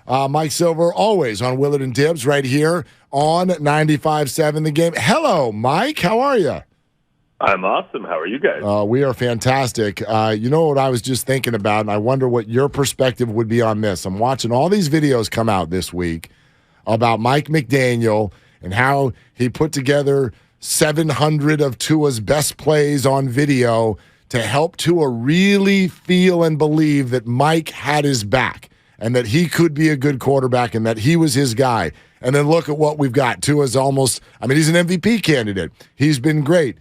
Mike Silver, always on Willard and Dibs, right here on 95.7 The Game. Hello, Mike. How are you? I'm awesome. How are you guys? We are fantastic. You know what I was just thinking about, and I wonder what your perspective would be on this. I'm watching all these videos come out this week about Mike McDaniel and how he put together 700 of Tua's best plays on video to help Tua really feel and believe that Mike had his back and that he could be a good quarterback and that he was his guy. And then look at what we've got. Tua's almost, he's an MVP candidate. He's been great.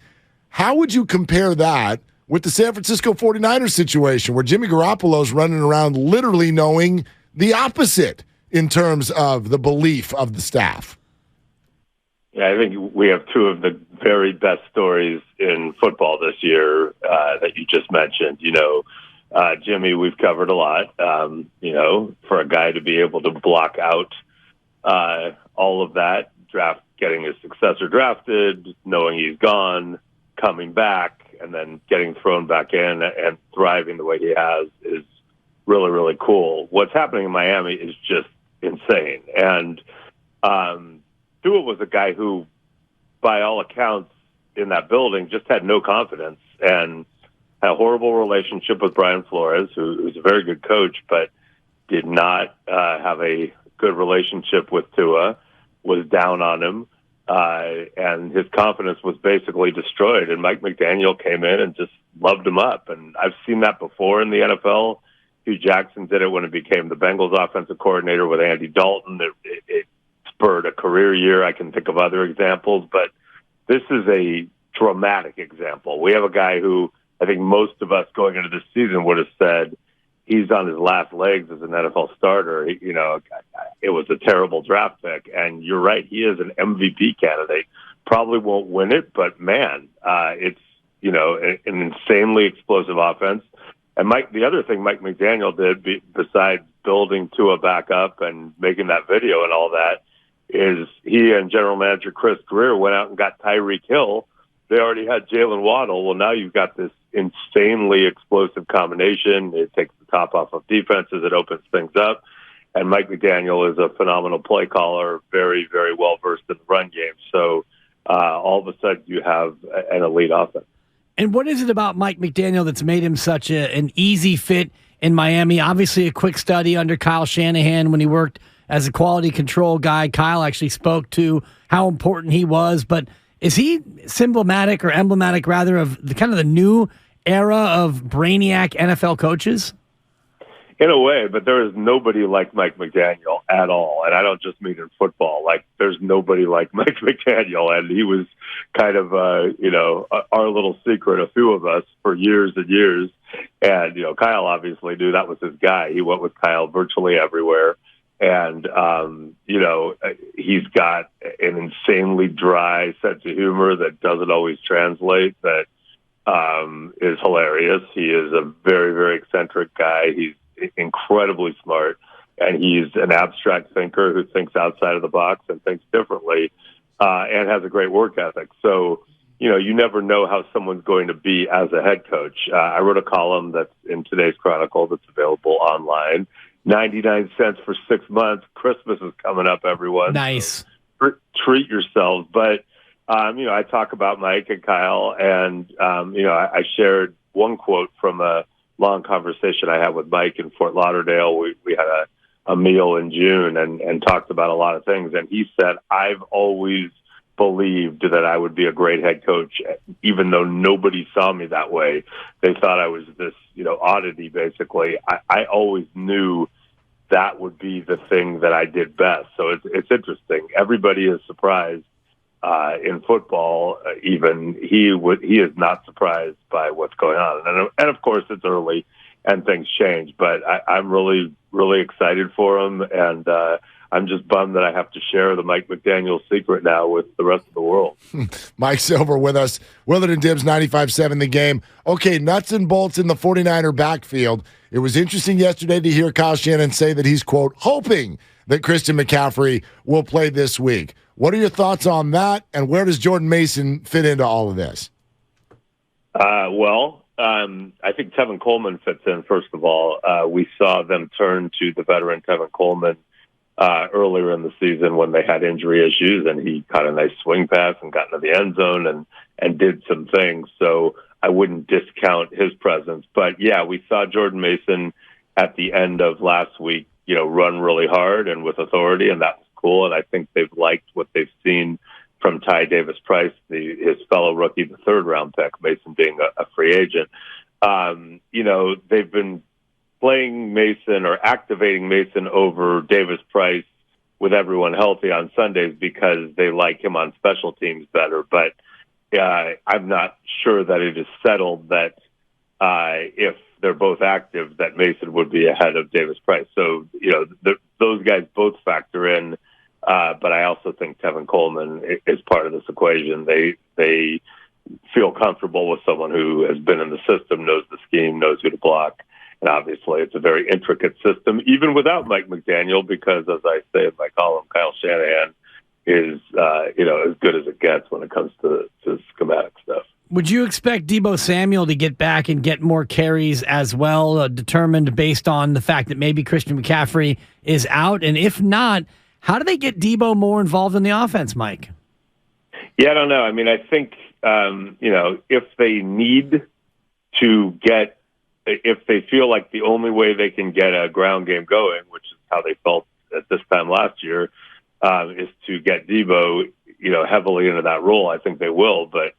How would you compare that with the San Francisco 49ers situation where Jimmy Garoppolo's running around literally knowing the opposite in terms of the belief of the staff? Yeah, I think we have two of the very best stories in football this year that you just mentioned. Jimmy, we've covered a lot. For a guy to be able to block out all of that, getting his successor drafted, knowing he's gone, coming back, and then getting thrown back in and thriving the way he has is really, really cool. What's happening in Miami is just insane. And Tua was a guy who, by all accounts in that building, just had no confidence and had a horrible relationship with Brian Flores, who's a very good coach, but did not have a good relationship with Tua, was down on him, and his confidence was basically destroyed. And Mike McDaniel came in and just loved him up. And I've seen that before in the NFL. Hugh Jackson did it when he became the Bengals offensive coordinator with Andy Dalton. It spurred a career year. I can think of other examples, but this is a dramatic example. We have a guy who I think most of us going into this season would have said he's on his last legs as an NFL starter. It was a terrible draft pick, and you're right. He is an MVP candidate. Probably won't win it, but man, it's an insanely explosive offense. And the other thing Mike McDaniel did, besides building Tua back up and making that video and all that, is he and general manager Chris Greer went out and got Tyreek Hill. They already had Jalen Waddle. Well, now you've got this insanely explosive combination. It takes the top off of defenses. It opens things up. And Mike McDaniel is a phenomenal play caller, very, very well-versed in the run game. So all of a sudden you have an elite offense. And what is it about Mike McDaniel that's made him such an easy fit in Miami? Obviously a quick study under Kyle Shanahan when he worked as a quality control guy. Kyle actually spoke to how important he was, but is he emblematic rather of the kind of the new era of brainiac NFL coaches? In a way, but there is nobody like Mike McDaniel at all. And I don't just mean in football. Like, there's nobody like Mike McDaniel. And he was kind of, our little secret, a few of us, for years and years. And, Kyle obviously knew that was his guy. He went with Kyle virtually everywhere. And, he's got an insanely dry sense of humor that doesn't always translate, that is hilarious. He is a very, very eccentric guy. He's incredibly smart, and he's an abstract thinker who thinks outside of the box and thinks differently, and has a great work ethic. So, you never know how someone's going to be as a head coach. I wrote a column that's in today's Chronicle that's available online. 99 cents for 6 months. Christmas is coming up, everyone. Nice. So treat yourselves. But, I talk about Mike and Kyle, and, I shared one quote from a long conversation I had with Mike in Fort Lauderdale. We had a meal in June and talked about a lot of things. And he said, I've always believed that I would be a great head coach, even though nobody saw me that way. They thought I was this, oddity, basically. I always knew that would be the thing that I did best. So it's interesting. Everybody is surprised in football. Even he is not surprised by what's going on. And of course, it's early and things change. But I'm really, really excited for him. And I'm just bummed that I have to share the Mike McDaniel secret now with the rest of the world. Mike Silver with us. Willard and Dibs, 95.7 The Game. Okay, nuts and bolts in the 49er backfield. It was interesting yesterday to hear Kyle Shanahan say that he's, quote, hoping that Christian McCaffrey will play this week. What are your thoughts on that, and where does Jordan Mason fit into all of this? I think Tevin Coleman fits in, first of all. We saw them turn to the veteran Tevin Coleman earlier in the season when they had injury issues, and he caught a nice swing pass and got into the end zone and did some things. So I wouldn't discount his presence. But yeah, we saw Jordan Mason at the end of last week, run really hard and with authority, and that was cool. And I think they've liked what they've seen from Ty Davis-Price, his fellow rookie, the third-round pick, Mason being a free agent. They've been playing Mason or activating Mason over Davis-Price with everyone healthy on Sundays because they like him on special teams better. But I'm not sure that it is settled that if they're both active, that Mason would be ahead of Davis-Price. So, those guys both factor in. But I also think Tevin Coleman is part of this equation. They feel comfortable with someone who has been in the system, knows the scheme, knows who to block. And obviously it's a very intricate system, even without Mike McDaniel, because as I say in my column, Kyle Shanahan is, as good as it gets when it comes to schematic stuff. Would you expect Deebo Samuel to get back and get more carries as well, determined based on the fact that maybe Christian McCaffrey is out? And if not, how do they get Deebo more involved in the offense, Mike? Yeah, I don't know. I mean, I think, if they need to if they feel like the only way they can get a ground game going, which is how they felt at this time last year, is to get Deebo, heavily into that role, I think they will. But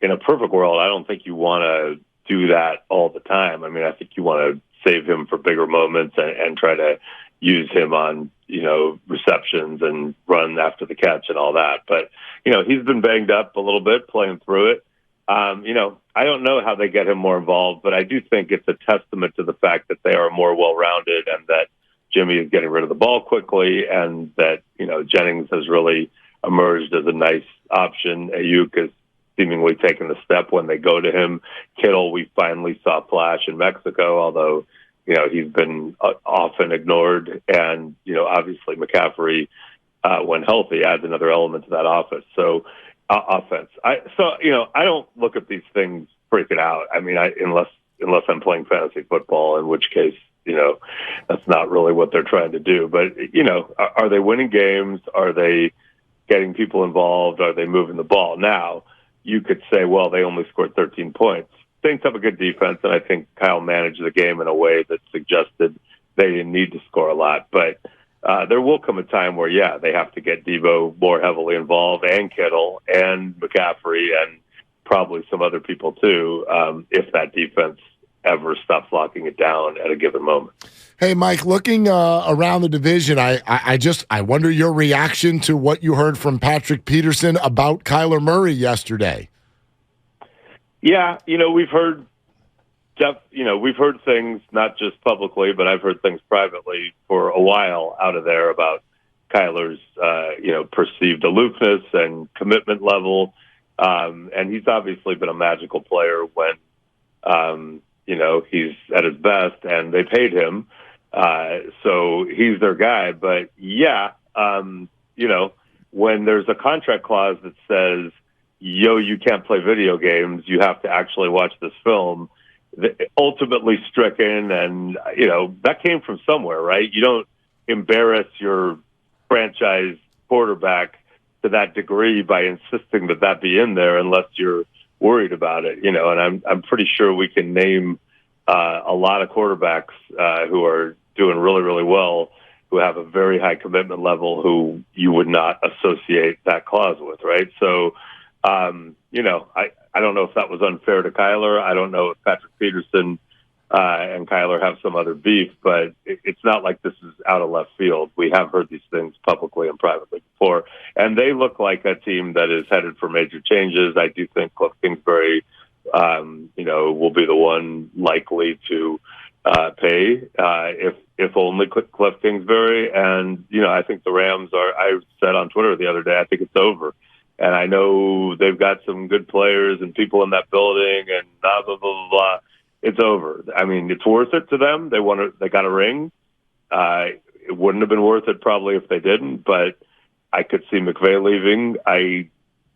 in a perfect world, I don't think you want to do that all the time. I mean, I think you want to save him for bigger moments and try to use him on, receptions and run after the catch and all that. But, he's been banged up a little bit playing through it. I don't know how they get him more involved, but I do think it's a testament to the fact that they are more well-rounded and that Jimmy is getting rid of the ball quickly and that, Jennings has really emerged as a nice option. Ayuk has seemingly taken the step when they go to him. Kittle, we finally saw flash in Mexico, although, he's been often ignored. And, obviously McCaffrey, when healthy, adds another element to that offense. So, offense. I don't look at these things freaking out. I mean, unless I'm playing fantasy football, in which case, that's not really what they're trying to do. But, are they winning games? Are they getting people involved? Are they moving the ball? Now, you could say, well, they only scored 13 points. Saints have a good defense, and I think Kyle managed the game in a way that suggested they didn't need to score a lot. But there will come a time where, they have to get Deebo more heavily involved, and Kittle, and McCaffrey, and probably some other people too, if that defense ever stops locking it down at a given moment. Hey, Mike, looking around the division, I wonder your reaction to what you heard from Patrick Peterson about Kyler Murray yesterday. Yeah, we've heard things not just publicly, but I've heard things privately for a while out of there about Kyler's, perceived aloofness and commitment level. And he's obviously been a magical player when, he's at his best and they paid him. So he's their guy. But when there's a contract clause that says, you can't play video games, you have to actually watch this film, ultimately stricken. And, that came from somewhere, right? You don't embarrass your franchise quarterback to that degree by insisting that be in there unless you're worried about it, and I'm pretty sure we can name a lot of quarterbacks who are doing really, really well, who have a very high commitment level, who you would not associate that clause with, right? So, I don't know if that was unfair to Kyler. I don't know if Patrick Peterson and Kyler have some other beef, but it's not like this is out of left field. We have heard these things publicly and privately before, and they look like a team that is headed for major changes. I do think Cliff Kingsbury, will be the one likely to pay, if only Cliff Kingsbury. And, I think the Rams I said on Twitter the other day, I think it's over. And I know they've got some good players and people in that building and blah, blah, blah, blah, blah. It's over. I mean, it's worth it to them. They got a ring. It wouldn't have been worth it probably if they didn't, but I could see McVay leaving.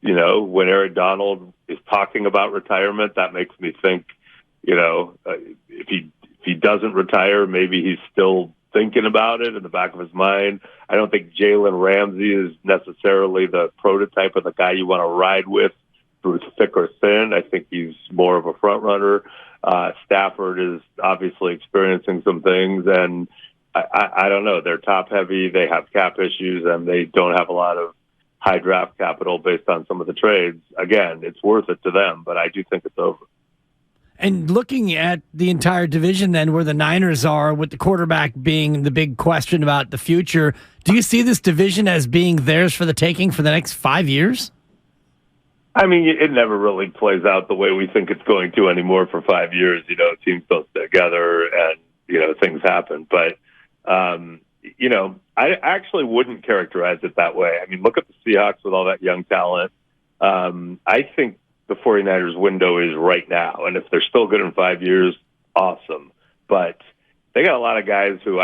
When Aaron Donald is talking about retirement, that makes me think, if he doesn't retire, maybe he's still thinking about it in the back of his mind. I don't think Jalen Ramsey is necessarily the prototype of the guy you want to ride with through thick or thin. I think he's more of a front runner. Stafford is obviously experiencing some things, and I don't know. They're top heavy. They have cap issues, and they don't have a lot of high draft capital based on some of the trades. Again, it's worth it to them, but I do think it's over. And looking at the entire division then, where the Niners are, with the quarterback being the big question about the future, do you see this division as being theirs for the taking for the next 5 years? I mean, it never really plays out the way we think it's going to anymore for 5 years. You know, teams go together and, you know, things happen. But, you know, I actually wouldn't characterize it that way. I mean, look at the Seahawks with all that young talent. I think the 49ers window is right now. And if they're still good in 5 years, awesome. But they got a lot of guys who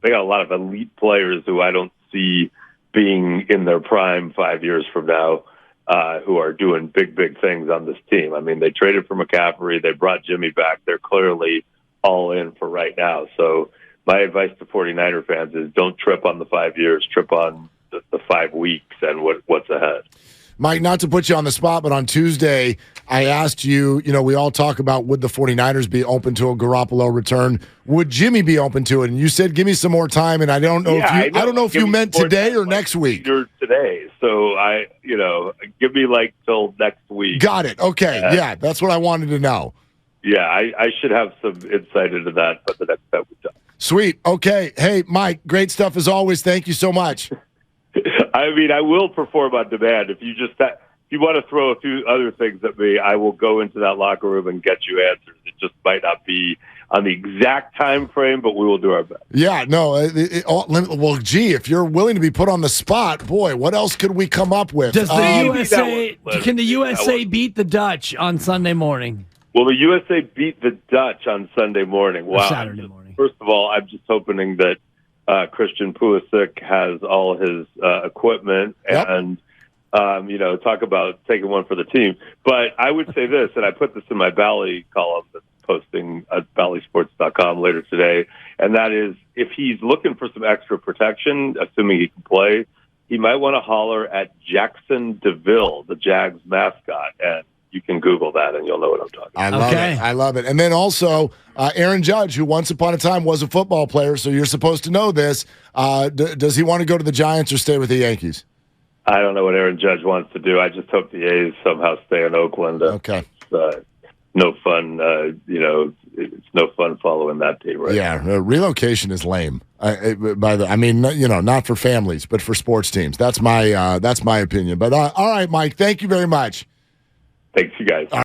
they got a lot of elite players who I don't see being in their prime 5 years from now. Who are doing big things on this team. I mean, they traded for McCaffrey. They brought Jimmy back. They're clearly all in for right now. So my advice to 49er fans is don't trip on the 5 years. Trip on the 5 weeks and what's ahead. Mike, not to put you on the spot, but on Tuesday, I asked you, you know, we all talk about would the 49ers be open to a Garoppolo return? Would Jimmy be open to it? And you said, give me some more time. And I don't know I don't know if you meant today or next week. Today. So give me till next week. Got it. Okay. Yeah. That's what I wanted to know. Yeah. I should have some insight into that, but the next time we talk. Sweet. Okay. Hey, Mike, great stuff as always. Thank you so much. I mean, I will perform on demand. If you want to throw a few other things at me, I will go into that locker room and get you answers. It just might not be on the exact time frame, but we will do our best. Yeah, no. Well, gee, if you're willing to be put on the spot, boy, what else could we come up with? Does can the USA beat the Dutch on Sunday morning? Will the USA beat the Dutch on Sunday morning? Wow. Saturday morning. First of all, I'm just hoping that Christian Pulisic has all his equipment and, talk about taking one for the team. But I would say this, and I put this in my Bally column that's posting at ballysports.com later today, and that is if he's looking for some extra protection, assuming he can play, he might want to holler at Jackson DeVille, the Jags mascot, and you can Google that, and you'll know what I'm talking about. I love it. And then also, Aaron Judge, who once upon a time was a football player, so you're supposed to know this. Does he want to go to the Giants or stay with the Yankees? I don't know what Aaron Judge wants to do. I just hope the A's somehow stay in Oakland. Okay. No fun, it's no fun following that team, right? Yeah, relocation is lame. Not for families, but for sports teams. That's my opinion. But all right, Mike, thank you very much. Thanks, you guys.